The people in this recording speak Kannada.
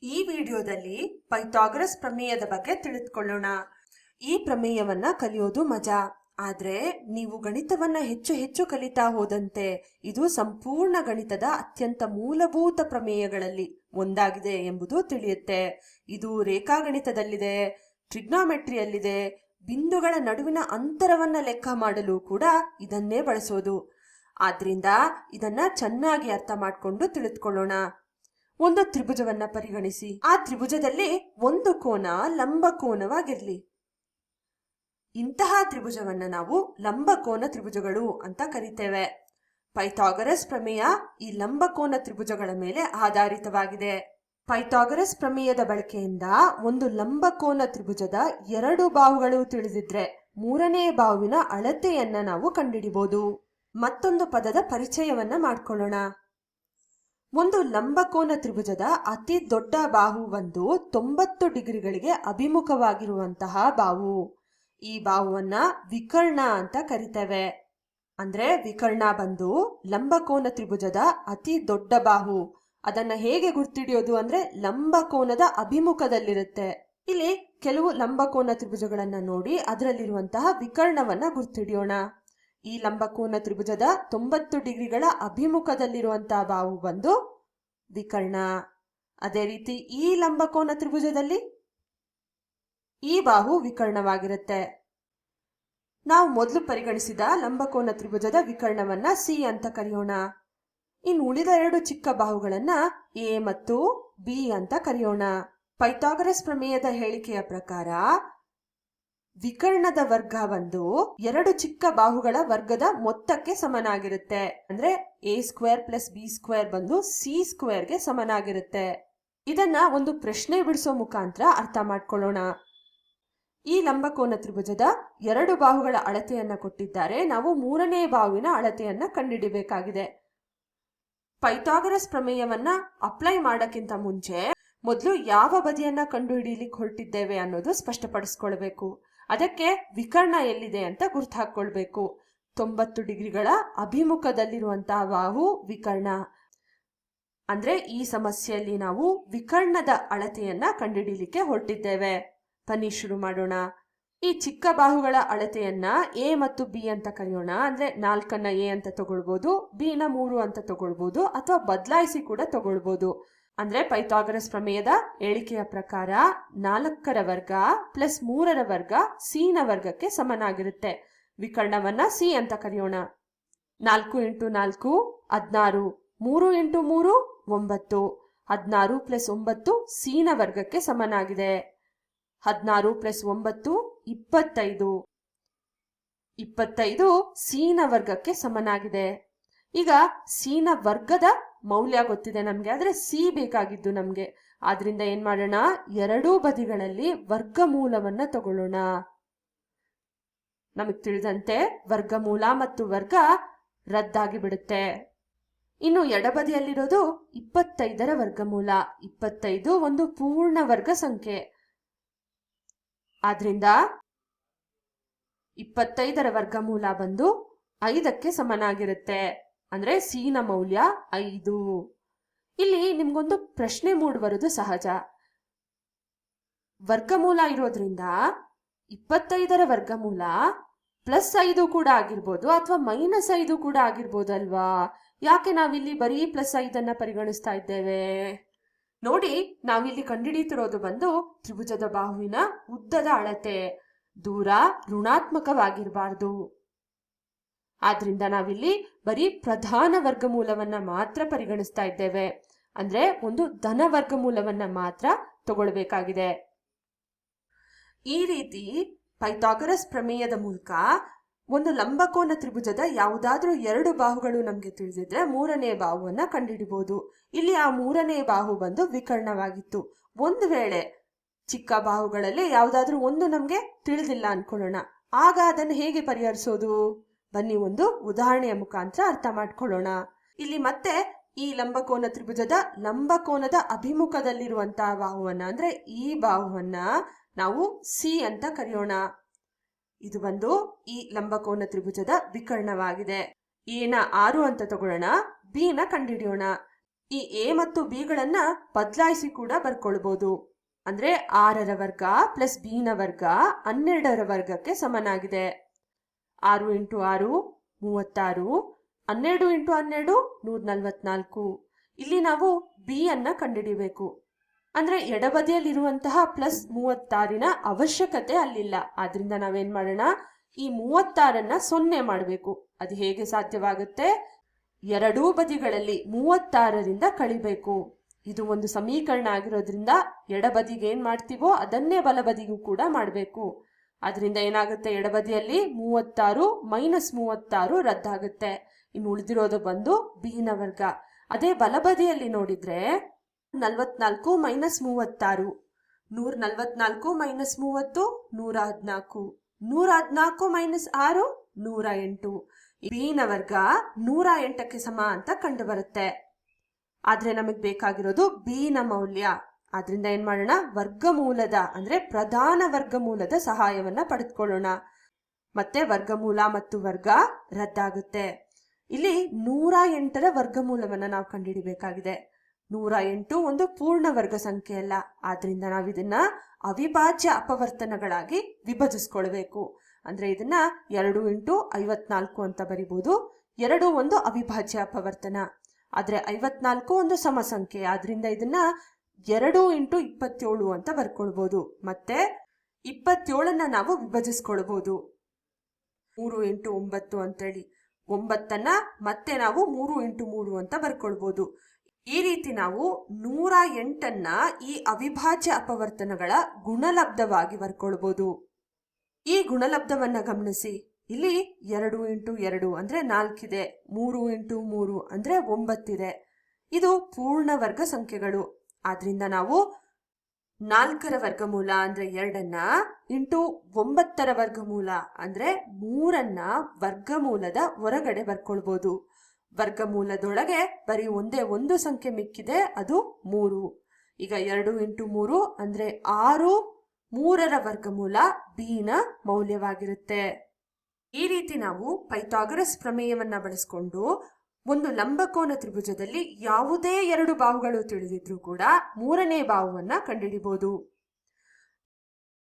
ಈ ವಿಡಿಯೋದಲ್ಲಿ ಪೈಥಾಗರಸ್ ಪ್ರಮೇಯದ ಬಗ್ಗೆ ತಿಳಿದುಕೊಳ್ಳೋಣ. ಈ ಪ್ರಮೇಯವನ್ನ ಕಲಿಯೋದು ಮಜಾ, ಆದ್ರೆ ನೀವು ಗಣಿತವನ್ನ ಹೆಚ್ಚು ಹೆಚ್ಚು ಕಲಿತಾ ಹೋದಂತೆ ಇದು ಸಂಪೂರ್ಣ ಗಣಿತದ ಅತ್ಯಂತ ಮೂಲಭೂತ ಪ್ರಮೇಯಗಳಲ್ಲಿ ಒಂದಾಗಿದೆ ಎಂಬುದು ತಿಳಿಯುತ್ತೆ. ಇದು ರೇಖಾಗಣಿತದಲ್ಲಿದೆ, ಟ್ರಿಗ್ನಾಮೆಟ್ರಿಯಲ್ಲಿದೆ, ಬಿಂದುಗಳ ನಡುವಿನ ಅಂತರವನ್ನ ಲೆಕ್ಕ ಮಾಡಲು ಕೂಡ ಇದನ್ನೇ ಬಳಸೋದು. ಆದ್ರಿಂದ ಇದನ್ನ ಚೆನ್ನಾಗಿ ಅರ್ಥ ಮಾಡಿಕೊಂಡು ತಿಳಿದುಕೊಳ್ಳೋಣ. ಒಂದು ತ್ರಿಭುಜವನ್ನ ಪರಿಗಣಿಸಿ. ಆ ತ್ರಿಭುಜದಲ್ಲಿ ಒಂದು ಕೋನ ಲಂಬ ಕೋನವಾಗಿರ್ಲಿ. ಇಂತಹ ತ್ರಿಭುಜವನ್ನ ನಾವು ಲಂಬಕೋನ ತ್ರಿಭುಜಗಳು ಅಂತ ಕರಿತೇವೆ. ಪೈಥಾಗರಸ್ ಪ್ರಮೇಯ ಈ ಲಂಬಕೋನ ತ್ರಿಭುಜಗಳ ಮೇಲೆ ಆಧಾರಿತವಾಗಿದೆ. ಪೈಥಾಗರಸ್ ಪ್ರಮೇಯದ ಬಳಕೆಯಿಂದ ಒಂದು ಲಂಬಕೋನ ತ್ರಿಭುಜದ 2 ಬಾಹುಗಳು ತಿಳಿದಿದ್ರೆ ಮೂರನೇ ಬಾಹುವಿನ ಅಳತೆಯನ್ನ ನಾವು ಕಂಡುಹಿಡಿಬಹುದು. ಮತ್ತೊಂದು ಪದದ ಪರಿಚಯವನ್ನ ಮಾಡ್ಕೊಳ್ಳೋಣ. ಒಂದು ಲಂಬಕೋನ ತ್ರಿಭುಜದ ಅತಿ ದೊಡ್ಡ ಬಾಹು ಒಂದು 90 ಡಿಗ್ರಿಗಳಿಗೆ ಅಭಿಮುಖವಾಗಿರುವಂತಹ ಬಾಹು. ಈ ಬಾಹುವನ್ನ ವಿಕರ್ಣ ಅಂತ ಕರಿತೇವೆ. ಅಂದ್ರೆ ವಿಕರ್ಣ ಬಂದು ಲಂಬಕೋನ ತ್ರಿಭುಜದ ಅತಿ ದೊಡ್ಡ ಬಾಹು. ಅದನ್ನ ಹೇಗೆ ಗುರ್ತಿಡಿಯೋದು ಅಂದ್ರೆ ಲಂಬಕೋನದ ಅಭಿಮುಖದಲ್ಲಿರುತ್ತೆ. ಇಲ್ಲಿ ಕೆಲವು ಲಂಬಕೋನ ತ್ರಿಭುಜಗಳನ್ನ ನೋಡಿ ಅದರಲ್ಲಿರುವಂತಹ ವಿಕರ್ಣವನ್ನ ಗುರ್ತಿಡಿಯೋಣ. ಈ ಲಂಬಕೋನ ತ್ರಿಭುಜದ 90 ಡಿಗ್ರಿಗಳ ಅಭಿಮುಖದಲ್ಲಿರುವಂತಹ ಬಾಹು ಬಂದು ವಿಕರ್ಣ. ಅದೇ ರೀತಿ ಈ ಲಂಬಕೋನ ತ್ರಿಭುಜದಲ್ಲಿ ಈ ಬಾಹು ವಿಕರ್ಣವಾಗಿರುತ್ತೆ. ನಾವು ಮೊದಲು ಪರಿಗಣಿಸಿದ ಲಂಬಕೋನ ತ್ರಿಭುಜದ ವಿಕರ್ಣವನ್ನ ಸಿ ಅಂತ ಕರೆಯೋಣ. ಇನ್ನು ಉಳಿದ 2 ಚಿಕ್ಕ ಬಾಹುಗಳನ್ನ ಎ ಮತ್ತು ಬಿ ಅಂತ ಕರೆಯೋಣ. ಪೈಥಾಗರಸ್ ಪ್ರಮೇಯದ ಹೇಳಿಕೆಯ ಪ್ರಕಾರ ವಿಕರ್ಣದ ವರ್ಗ ಒಂದು 2 ಚಿಕ್ಕ ಬಾಹುಗಳ ವರ್ಗದ ಮೊತ್ತಕ್ಕೆ ಸಮನಾಗಿರುತ್ತೆ. ಅಂದ್ರೆ A square plus B square ಬಂದು ಸಿ ಸ್ಕ್ವೇರ್ಗೆ ಸಮನಾಗಿರುತ್ತೆ. ಇದನ್ನ ಒಂದು ಪ್ರಶ್ನೆ ಬಿಡಿಸೋ ಮುಖಾಂತರ ಅರ್ಥ ಮಾಡ್ಕೊಳ್ಳೋಣ. ಈ ಲಂಬಕೋನ ತ್ರಿಭುಜದ 2 ಬಾಹುಗಳ ಅಳತೆಯನ್ನ ಕೊಟ್ಟಿದ್ದಾರೆ. ನಾವು ಮೂರನೇ ಬಾಹುವಿನ ಅಳತೆಯನ್ನ ಕಂಡುಹಿಡಿಬೇಕಾಗಿದೆ. ಪೈಥಾಗರಸ್ ಪ್ರಮೇಯವನ್ನ ಅಪ್ಲೈ ಮಾಡಕ್ಕಿಂತ ಮುಂಚೆ ಮೊದಲು ಯಾವ ಬದಿಯನ್ನ ಕಂಡುಹಿಡಿಯಲಿಕ್ಕೆ ಹೊರಟಿದ್ದೇವೆ ಅನ್ನೋದು ಸ್ಪಷ್ಟಪಡಿಸ್ಕೊಳ್ಬೇಕು. ಅದಕ್ಕೆ ವಿಕರ್ಣ ಎಲ್ಲಿದೆ ಅಂತ ಗುರ್ತು ಹಾಕೊಳ್ಬೇಕು. 90 ಡಿಗ್ರಿಗಳ ಅಭಿಮುಖದಲ್ಲಿರುವಂತಹ ಬಾಹು ವಿಕರ್ಣ. ಅಂದ್ರೆ ಈ ಸಮಸ್ಯೆಯಲ್ಲಿ ನಾವು ವಿಕರ್ಣದ ಅಳತೆಯನ್ನ ಕಂಡುಹಿಡಿಯಲಿಕ್ಕೆ ಹೊರಟಿದ್ದೇವೆ. ಬನ್ನಿ ಶುರು ಮಾಡೋಣ. ಈ ಚಿಕ್ಕ ಬಾಹುಗಳ ಅಳತೆಯನ್ನ ಎ ಮತ್ತು ಬಿ ಅಂತ ಕರೆಯೋಣ. ಅಂದ್ರೆ 4 ಎ ಅಂತ ತಗೊಳ್ಬಹುದು, ಬಿ ನ 3 ಅಂತ ತಗೊಳ್ಬಹುದು, ಅಥವಾ ಬದಲಾಯಿಸಿ ಕೂಡ ತಗೊಳ್ಬಹುದು. ಅಂದ್ರೆ ಪೈಥಾಗರಸ್ ಪ್ರಮೇಯದ ಹೇಳಿಕೆಯ ಪ್ರಕಾರ 4ರ ವರ್ಗ ಪ್ಲಸ್ 3ರ ವರ್ಗ ಸಿ ನ ವರ್ಗಕ್ಕೆ ಸಮನಾಗಿರುತ್ತೆ. ವಿಕರ್ಣವನ್ನ ಸಿ ಅಂತ ಕರೆಯೋಣ. 4 × 4 16, 3 × 3 9, 16 ಪ್ಲಸ್ 9 ಸಿ ನ ವರ್ಗಕ್ಕೆ ಸಮನಾಗಿದೆ. 16 ಪ್ಲಸ್ 9 25, 25 ಸಿ ನ ವರ್ಗಕ್ಕೆ ಸಮನಾಗಿದೆ. ಈಗ ಸಿ ನ ವರ್ಗದ ಮೌಲ್ಯ ಗೊತ್ತಿದೆ ನಮ್ಗೆ, ಆದ್ರೆ ಸಿ ಬೇಕಾಗಿದ್ದು ನಮ್ಗೆ. ಆದ್ರಿಂದ ಏನ್ ಮಾಡೋಣ, 2 ಬದಿಗಳಲ್ಲಿ ವರ್ಗಮೂಲವನ್ನ ತಗೊಳ್ಳೋಣ. ನಮಗ್ ತಿಳಿದಂತೆ ವರ್ಗಮೂಲ ಮತ್ತು ವರ್ಗ ರದ್ದಾಗಿ ಬಿಡುತ್ತೆ. ಇನ್ನು ಎಡಬದಿಯಲ್ಲಿರೋದು 25ರ ವರ್ಗಮೂಲ. 25 ಒಂದು ಪೂರ್ಣ ವರ್ಗ ಸಂಖ್ಯೆ. ಆದ್ರಿಂದ 25ರ ವರ್ಗಮೂಲ ಬಂದು 5ಕ್ಕೆ ಸಮನಾಗಿರುತ್ತೆ. ಅಂದ್ರೆ ಸಿ ನ ಮೌಲ್ಯ 5. ಇಲ್ಲಿ ನಿಮ್ಗೊಂದು ಪ್ರಶ್ನೆ ಮೂಡ್ ಬರೋದು ಸಹಜ. ವರ್ಗಮೂಲ ಇರೋದ್ರಿಂದ 25ರ ವರ್ಗಮೂಲ +5 ಕೂಡ ಆಗಿರ್ಬೋದು ಅಥವಾ -5 ಕೂಡ ಆಗಿರ್ಬೋದು ಅಲ್ವಾ? ಯಾಕೆ ನಾವಿಲ್ಲಿ ಬರೀ +5 ಪರಿಗಣಿಸ್ತಾ ಇದ್ದೇವೆ? ನೋಡಿ, ನಾವಿಲ್ಲಿ ಕಂಡುಹಿಡಿಯುತ್ತಿರೋದು ಬಂದು ತ್ರಿಭುಜದ ಬಾಹುವಿನ ಉದ್ದದ ಅಳತೆ. ದೂರ ಋಣಾತ್ಮಕವಾಗಿರಬಾರ್ದು. ಆದ್ರಿಂದ ನಾವಿಲ್ಲಿ ಬರೀ ಪ್ರಧಾನ ವರ್ಗಮೂಲವನ್ನ ಮಾತ್ರ ಪರಿಗಣಿಸ್ತಾ ಇದ್ದೇವೆ. ಅಂದ್ರೆ ಒಂದು ಧನ ವರ್ಗಮೂಲವನ್ನ ಮಾತ್ರ ತಗೊಳ್ಬೇಕಾಗಿದೆ. ಈ ರೀತಿ ಪೈಥಾಗರಸ್ ಪ್ರಮೇಯದ ಮೂಲಕ ಒಂದು ಲಂಬಕೋನ ತ್ರಿಭುಜದ ಯಾವುದಾದ್ರೂ 2 ಬಾಹುಗಳು ನಮ್ಗೆ ತಿಳಿದಿದ್ರೆ ಮೂರನೇ ಬಾಹುವನ್ನ ಕಂಡುಹಿಡಿಬಹುದು. ಇಲ್ಲಿ ಆ ಮೂರನೇ ಬಾಹು ಬಂದು ವಿಕರ್ಣವಾಗಿತ್ತು. ಒಂದು ವೇಳೆ ಚಿಕ್ಕ ಬಾಹುಗಳಲ್ಲಿ ಯಾವುದಾದ್ರೂ ಒಂದು ನಮ್ಗೆ ತಿಳಿದಿಲ್ಲ ಅನ್ಕೊಳ್ಳೋಣ, ಆಗ ಅದನ್ನು ಹೇಗೆ ಪರಿಹರಿಸೋದು? ಬನ್ನಿ ಒಂದು ಉದಾಹರಣೆಯ ಮುಖಾಂತರ ಅರ್ಥ ಮಾಡ್ಕೊಳ್ಳೋಣ. ಇಲ್ಲಿ ಮತ್ತೆ ಈ ಲಂಬಕೋನ ತ್ರಿಭುಜದ ಲಂಬಕೋನದ ಅಭಿಮುಖದಲ್ಲಿರುವಂತಹ ಬಾಹುವನ್ನ ಅಂದ್ರೆ ಈ ಬಾಹುವನ್ನ ನಾವು ಸಿ ಅಂತ ಕರೆಯೋಣ. ಇದು ಬಂದು ಈ ಲಂಬಕೋನ ತ್ರಿಭುಜದ ವಿಕರ್ಣವಾಗಿದೆ. ಎ ನ 6 ಅಂತ ತಗೊಳ್ಳೋಣ, ಬಿ ನ ಕಂಡುಹಿಡಿಯೋಣ. ಈ ಎ ಮತ್ತು ಬಿಗಳನ್ನ ಬದಲಾಯಿಸಿ ಕೂಡ ಬರ್ಕೊಳ್ಬಹುದು. ಅಂದ್ರೆ 6ರ ವರ್ಗ ಪ್ಲಸ್ ಬಿನ ವರ್ಗ 12ರ ವರ್ಗಕ್ಕೆ ಸಮನಾಗಿದೆ. 6 ಇಂಟು 6 36, 12 ಇಂಟು 12 144. ಇಲ್ಲಿ ನಾವು ಬಿ ಅನ್ನ ಕಂಡುಹಿಡಿಬೇಕು. ಅಂದ್ರೆ ಎಡಬದಿಯಲ್ಲಿರುವಂತಹ ಪ್ಲಸ್ 36ನ ಅವಶ್ಯಕತೆ ಅಲ್ಲಿಲ್ಲ. ಆದ್ರಿಂದ ನಾವೇನ್ ಮಾಡೋಣ, ಈ 36ನ್ನ 0 ಮಾಡಬೇಕು. ಅದು ಹೇಗೆ ಸಾಧ್ಯವಾಗುತ್ತೆ? ಎರಡೂ ಬದಿಗಳಲ್ಲಿ 36ರಿಂದ ಕಳಿಬೇಕು. ಇದು ಒಂದು ಸಮೀಕರಣ ಆಗಿರೋದ್ರಿಂದ ಎಡಬದಿಗೆ ಏನ್ ಮಾಡ್ತೀವೋ ಅದನ್ನೇ ಬಲಬದಿಗೂ ಕೂಡ ಮಾಡಬೇಕು. ಅದರಿಂದ ಏನಾಗುತ್ತೆ, ಎಡಬದಿಯಲ್ಲಿ 36 ಮೈನಸ್ 36 ರದ್ದಾಗುತ್ತೆ. ಇನ್ನು ಉಳಿದಿರೋದು ಬಂದು ಬಿನ ವರ್ಗ. ಅದೇ ಬಲಬದಿಯಲ್ಲಿ ನೋಡಿದ್ರೆ 44 ಮೈನಸ್ 36, 144 ಮೈನಸ್ 30 114, 114 ಮೈನಸ್ 6 108. ಬಿನ ವರ್ಗ 108ಕ್ಕೆ ಸಮ ಅಂತ ಕಂಡು ಬರುತ್ತೆ. ಆದ್ರೆ ನಮಗ್ ಬೇಕಾಗಿರೋದು ಬಿನ ಮೌಲ್ಯ. ಆದ್ರಿಂದ ಏನ್ ಮಾಡೋಣ, ವರ್ಗಮೂಲದ ಅಂದ್ರೆ ಪ್ರಧಾನ ವರ್ಗಮೂಲದ ಸಹಾಯವನ್ನ ಪಡೆದುಕೊಳ್ಳೋಣ. ಮತ್ತೆ ವರ್ಗಮೂಲ ಮತ್ತು ವರ್ಗ ರದ್ದಾಗುತ್ತೆ. ಇಲ್ಲಿ 108ರ ವರ್ಗಮೂಲವನ್ನ ನಾವು ಕಂಡುಹಿಡಿಬೇಕಾಗಿದೆ. 108 ಒಂದು ಪೂರ್ಣ ವರ್ಗ ಸಂಖ್ಯೆ ಅಲ್ಲ. ಆದ್ರಿಂದ ನಾವು ಇದನ್ನ ಅವಿಭಾಜ್ಯ ಅಪವರ್ತನಗಳಾಗಿ ವಿಭಜಿಸ್ಕೊಳ್ಬೇಕು. ಅಂದ್ರೆ ಇದನ್ನ 2 ಇಂಟು 54 ಅಂತ ಬರಿಬಹುದು. 2 ಒಂದು ಅವಿಭಾಜ್ಯ ಅಪವರ್ತನ. ಆದ್ರೆ 54 ಒಂದು ಸಮ ಸಂಖ್ಯೆ. ಆದ್ರಿಂದ ಇದನ್ನ 2 ಇಂಟು 27 ಅಂತ ಬರ್ಕೊಳ್ಬಹುದು. ಮತ್ತೆ 27ನ್ನ ನಾವು ವಿಭಜಿಸ್ಕೊಳ್ಬಹುದು. 3 ಇಂಟು 9 ಅಂತೇಳಿ 9ನ್ನ ಮತ್ತೆ ನಾವು 3 ಇಂಟು 3 ಅಂತ ಬರ್ಕೊಳ್ಬಹುದು. ಈ ರೀತಿ ನಾವು 108ನ್ನ ಈ ಅವಿಭಾಜ್ಯ ಅಪವರ್ತನಗಳ ಗುಣಲಬ್ಧವಾಗಿ ಬರ್ಕೊಳ್ಬಹುದು. ಈ ಗುಣಲಬ್ಧವನ್ನ ಗಮನಿಸಿ. ಇಲ್ಲಿ 2 ಇಂಟು 2 ಅಂದ್ರೆ 4 ಇದೆ. 3 ಇಂಟು 3 ಅಂದ್ರೆ 9 ಇದೆ. ಇದು ಪೂರ್ಣ ವರ್ಗ ಸಂಖ್ಯೆಗಳು. ಆದ್ರಿಂದ ನಾವು 4ರ ವರ್ಗಮೂಲ ಅಂದ್ರೆ 2ನ್ನ ಇಂಟು 9ರ ವರ್ಗಮೂಲ ಅಂದ್ರೆ 3ನ್ನ ವರ್ಗಮೂಲದ ಹೊರಗಡೆ ಬರ್ಕೊಳ್ಬಹುದು. ವರ್ಗಮೂಲದೊಳಗೆ ಬರೀ ಒಂದೇ ಒಂದು ಸಂಖ್ಯೆ ಮಿಕ್ಕಿದೆ, ಅದು 3. ಈಗ 2 ಇಂಟು 3 ಅಂದ್ರೆ 6, 3ರ ವರ್ಗಮೂಲ ಬಿನ ಮೌಲ್ಯವಾಗಿರುತ್ತೆ. ಈ ರೀತಿ ನಾವು ಪೈಥಾಗರಸ್ ಪ್ರಮೇಯವನ್ನ ಬಳಸಿಕೊಂಡು ಒಂದು ಲಂಬಕೋನ ತ್ರಿಭುಜದಲ್ಲಿ ಯಾವುದೇ 2 ಬಾಹುಗಳು ತಿಳಿದಿದ್ರೂ ಕೂಡ 3ನೇ ಬಾಹುವನ್ನ ಕಂಡುಹಿಡಿಬಹುದು.